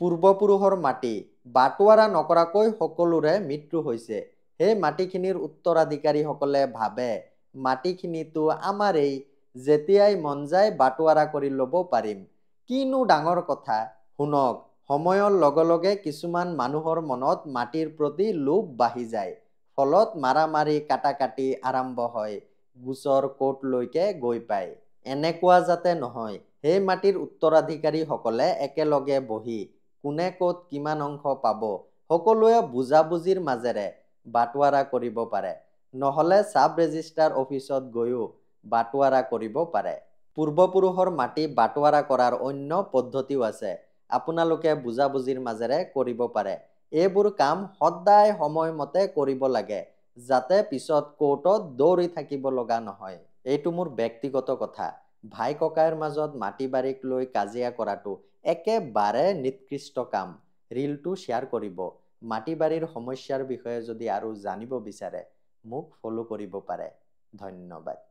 পূৰ্বপুৰুষৰ মাটি বাটোৱাৰা নকৰাকৈ সকলোৰে মৃত্যু হৈছে। সেই মাটিখিনিৰ উত্তৰাধিকাৰীসকলে ভাবে মাটিখিনিতো আমাৰেই, যেতিয়াই মন যায় বাটোৱাৰা কৰি ল'ব পাৰিম। কিনো ডাঙৰ কথা। শুনক, সময়ৰ লগে লগে কিছুমান মানুহৰ মনত মাটিৰ প্ৰতি লোভ বাঢ়ি যায়। ফলত মাৰামাৰি কাটাকাটি আৰম্ভ হয়, গোচৰ কোৰ্টলৈকে গৈ পায়। এনেকুৱা যাতে নহয়, সেই মাটিৰ উত্তৰাধিকাৰীসকলে একেলগে বহি কোনে ক'ত কিমান অংশ পাব সকলোৱে বুজাবুজিৰ মাজেৰে বাটোৱাৰা কৰিব পাৰে। নহ'লে চাব ৰেজিষ্ট্ৰাৰ অফিচত গৈও বাটোৱাৰা কৰিব পাৰে। পূৰ্বপুৰুষৰ মাটি বাটোৱাৰা কৰাৰ অন্য পদ্ধতিও আছে। আপোনালোকে বুজাবুজিৰ মাজেৰে কৰিব পাৰে। এইবোৰ কাম সদায় সময়মতে কৰিব লাগে, যাতে পিছত কোৰ্টত দৌৰি থাকিব লগা নহয়। এইটো মোৰ ব্যক্তিগত কথা। ভাই ককাইৰ মাজত মাটি বাৰীক লৈ কাজিয়া কৰাটো একেবাৰে নিকৃষ্ট কাম। ৰীলটো শ্বেয়াৰ কৰিব। মাটি বাৰীৰ সমস্যাৰ বিষয়ে যদি আৰু জানিব বিচাৰে মোক ফ'ল' কৰিব পাৰে। ধন্যবাদ।